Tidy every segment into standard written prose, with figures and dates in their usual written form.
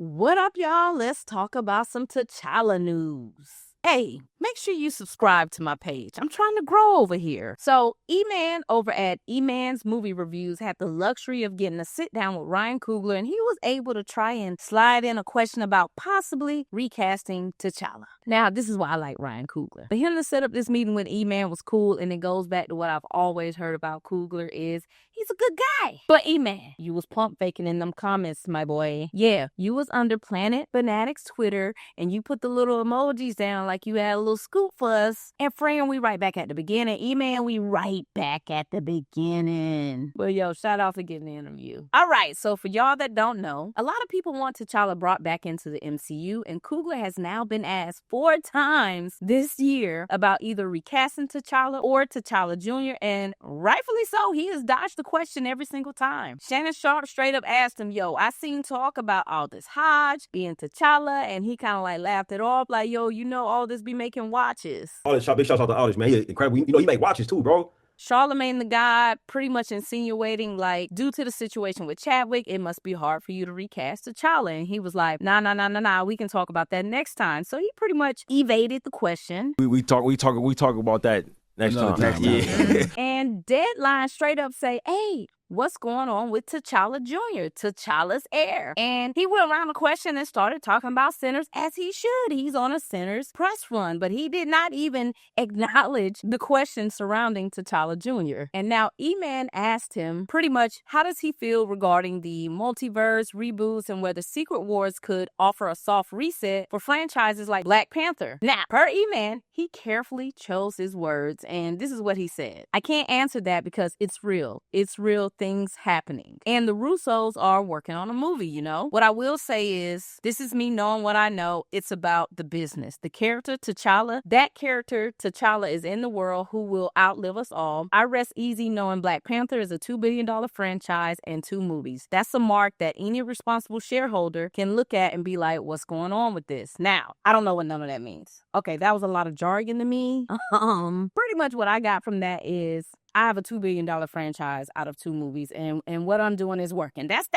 What up, y'all? Let's talk about some T'Challa news. Hey, make sure you subscribe to my page. I'm trying to grow over here. So, Eman over at Eman's Movie Reviews had the luxury of getting a sit down with Ryan Coogler, and he was able to try and slide in a question about possibly recasting T'Challa. Now, this is why I like Ryan Coogler. For him to set up this meeting with Eman was cool, and it goes back to what I've always heard about Coogler is he's a good guy. But Eman, you was pump faking in them comments, my boy. Yeah, you was under Planet Fanatics Twitter, and you put the little emojis down like you had a little scoop for us. And friend, we right back at the beginning. Eman, we right back at the beginning. Well, yo, shout out for getting the interview. All right, so for y'all that don't know, a lot of people want T'Challa brought back into the MCU, and Coogler has now been asked 4 times this year about either recasting T'Challa or T'Challa Jr., and rightfully so, he has dodged the question every single time. Shannon Sharpe straight up asked him, yo, I seen talk about Aldous Hodge being T'Challa, and he kind of like laughed it off, like, yo, you know, all this be making watches. Aldous, big shout out to Aldous, man. He's incredible. You know, he make watches too, bro. Charlamagne the God pretty much insinuating, like, due to the situation with Chadwick, it must be hard for you to recast T'Challa. And he was like, nah, we can talk about that next time. So he pretty much evaded the question. We talk about that next time. Yeah. And Deadline straight up say, hey, what's going on with T'Challa Jr., T'Challa's heir? And he went around the question and started talking about Sinners as he should. He's on a Sinners press run, but he did not even acknowledge the question surrounding T'Challa Jr. And now Eman asked him pretty much, how does he feel regarding the multiverse, reboots, and whether Secret Wars could offer a soft reset for franchises like Black Panther? Now, per Eman, he carefully chose his words, and this is what he said. I can't answer that because it's real. It's real things happening. And the Russos are working on a movie, you know? What I will say is, this is me knowing what I know. It's about the business. The character T'Challa, that character T'Challa is in the world who will outlive us all. I rest easy knowing Black Panther is a $2 billion franchise and 2 movies. That's a mark that any responsible shareholder can look at and be like, what's going on with this? Now, I don't know what none of that means. Okay, that was a lot of jargon to me. Pretty much what I got from that is, I have a $2 billion franchise out of 2 movies, and what I'm doing is working. That's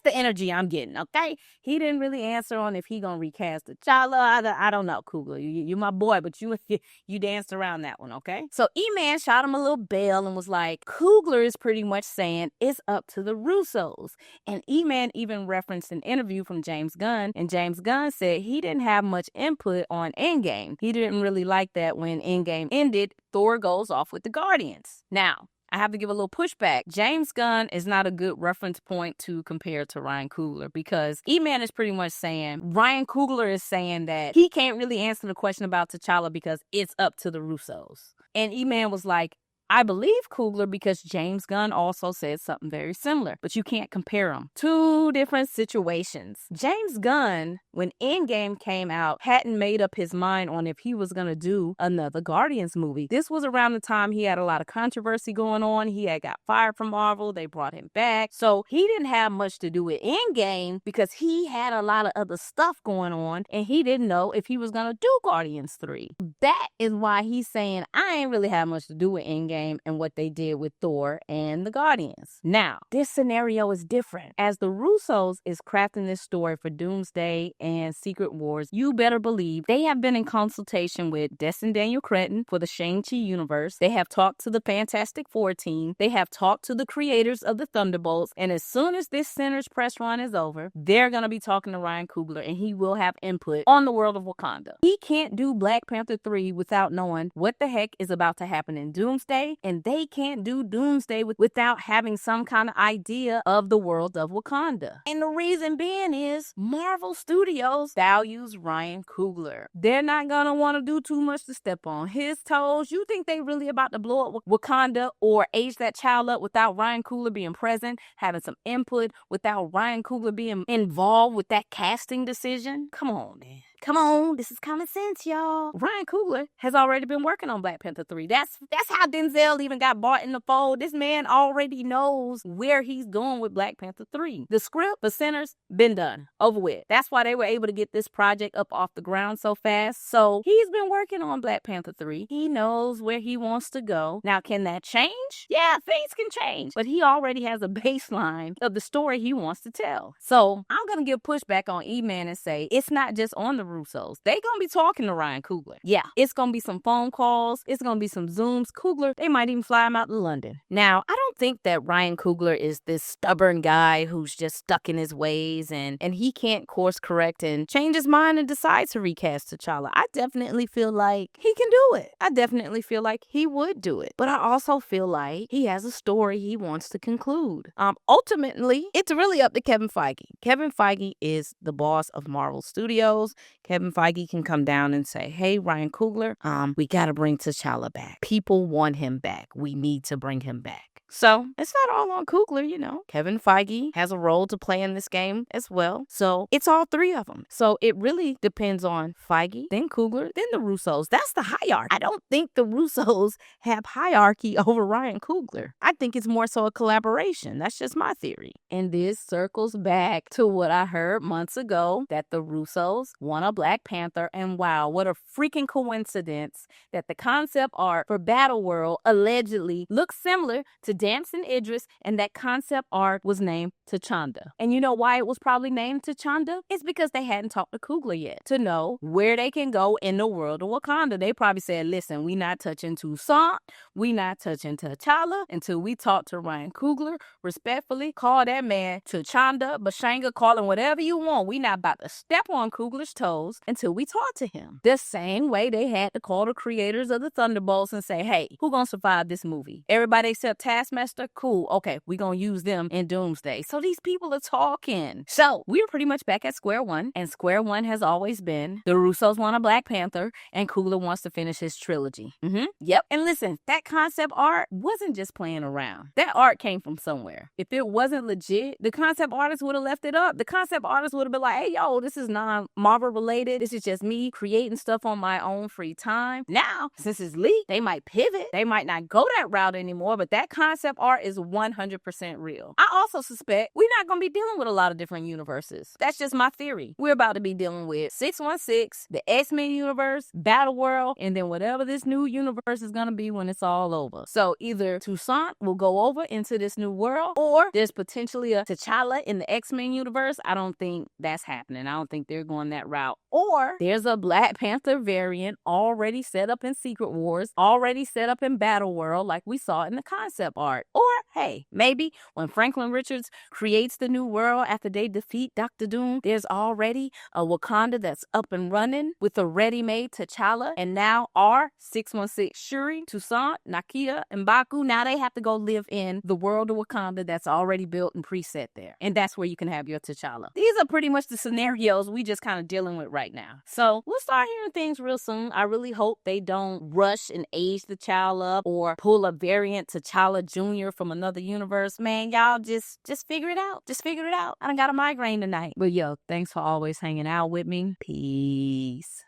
the energy I'm getting, okay? He didn't really answer on if he gonna recast T'Challa. I don't know, Coogler. You my boy, but you danced around that one, okay? So Eman shot him a little bell and was like, Coogler is pretty much saying it's up to the Russos. And Eman even referenced an interview from James Gunn, and James Gunn said he didn't have much input on Endgame. He didn't really like that when Endgame ended, Thor goes off with the Guardians. Now, I have to give a little pushback. James Gunn is not a good reference point to compare to Ryan Coogler because Eman is pretty much saying, Ryan Coogler is saying that he can't really answer the question about T'Challa because it's up to the Russos. And Eman was like, I believe Coogler because James Gunn also said something very similar, but you can't compare them. 2 different situations. James Gunn, when Endgame came out, hadn't made up his mind on if he was going to do another Guardians movie. This was around the time he had a lot of controversy going on. He had got fired from Marvel. They brought him back. So he didn't have much to do with Endgame because he had a lot of other stuff going on and he didn't know if he was going to do Guardians 3. That is why he's saying, I ain't really had much to do with Endgame and what they did with Thor and the Guardians. Now, this scenario is different. As the Russos is crafting this story for Doomsday and Secret Wars, you better believe they have been in consultation with Destin Daniel Cretton for the Shang-Chi universe. They have talked to the Fantastic Four team. They have talked to the creators of the Thunderbolts. And as soon as this Sinners press run is over, they're going to be talking to Ryan Coogler and he will have input on the world of Wakanda. He can't do Black Panther 3 without knowing what the heck is about to happen in Doomsday, and they can't do Doomsday without having some kind of idea of the world of Wakanda. And the reason being is Marvel Studios values Ryan Coogler. They're not gonna want to do too much to step on his toes. You think they really about to blow up Wakanda or age that child up without Ryan Coogler being present, having some input, without Ryan Coogler being involved with that casting decision? Come on, man. Come on, this is common sense, y'all. Ryan Coogler has already been working on Black Panther 3. That's how Denzel even got bought in the fold. This man already knows where he's going with Black Panther 3. The script for Sinners been done, over with. That's why they were able to get this project up off the ground so fast. So he's been working on Black Panther 3. He knows where he wants to go. Now, can that change? Yeah, things can change. But he already has a baseline of the story he wants to tell. So I'm going to give pushback on Eman and say it's not just on the Russos. They going to be talking to Ryan Coogler. Yeah, it's going to be some phone calls. It's going to be some Zooms. Coogler, they might even fly him out to London. Now, I don't think that Ryan Coogler is this stubborn guy who's just stuck in his ways and he can't course correct and change his mind and decide to recast T'Challa. I definitely feel like he can do it. I definitely feel like he would do it. But I also feel like he has a story he wants to conclude. Ultimately, it's really up to Kevin Feige. Kevin Feige is the boss of Marvel Studios. Kevin Feige can come down and say, hey, Ryan Coogler, we got to bring T'Challa back. People want him back. We need to bring him back. So it's not all on Coogler, you know. Kevin Feige has a role to play in this game as well. So it's all three of them. So it really depends on Feige, then Coogler, then the Russos. That's the hierarchy. I don't think the Russos have hierarchy over Ryan Coogler. I think it's more so a collaboration. That's just my theory. And this circles back to what I heard months ago, that the Russos want a Black Panther. And wow, what a freaking coincidence that the concept art for Battleworld allegedly looks similar to Damson Idris, and that concept art was named Tchanda. And you know why it was probably named Tchanda? It's because they hadn't talked to Coogler yet to know where they can go in the world of Wakanda. They probably said, listen, we not touching Toussaint, we not touching T'Challa until we talk to Ryan Coogler. Respectfully, call that man Tchanda, Bashanga, call him whatever you want. We not about to step on Coogler's toes until we talk to him. The same way they had to call the creators of the Thunderbolts and say, hey, who gonna survive this movie? Everybody except Taskmaster? Cool. Okay, we gonna use them in Doomsday. So these people are talking. So we're pretty much back at square one, and square one has always been the Russos want a Black Panther and Coogler wants to finish his trilogy. Yep. And listen, that concept art wasn't just playing around. That art came from somewhere. If it wasn't legit, the concept artist would have left it up. The concept artist would have been like, hey, yo, this is non-Marvel related. This is just me creating stuff on my own free time. Now, since it's leaked, they might pivot. They might not go that route anymore, but that concept art is 100% real. I also suspect we're not going to be dealing with a lot of different universes. That's just my theory. We're about to be dealing with 616, the X-Men universe, Battleworld, and then whatever this new universe is going to be when it's all over. So either Toussaint will go over into this new world, or there's potentially a T'Challa in the X-Men universe. I don't think that's happening. I don't think they're going that route. Or there's a Black Panther variant already set up in Secret Wars, already set up in Battleworld like we saw in the concept art. Or, hey, maybe when Franklin Richards creates the new world after they defeat Dr. Doom, there's already a Wakanda that's up and running with a ready-made T'Challa, and now our 616 Shuri, Toussaint, Nakia, and Baku, now they have to go live in the world of Wakanda that's already built and preset there. And that's where you can have your T'Challa. These are pretty much the scenarios we just kind of dealing with right now. So we'll start hearing things real soon. I really hope they don't rush and age the child up or pull a variant T'Challa Jr. from another universe. Man, y'all just figure it out. Just figure it out. I done got a migraine tonight. But yo, thanks for always hanging out with me. Peace.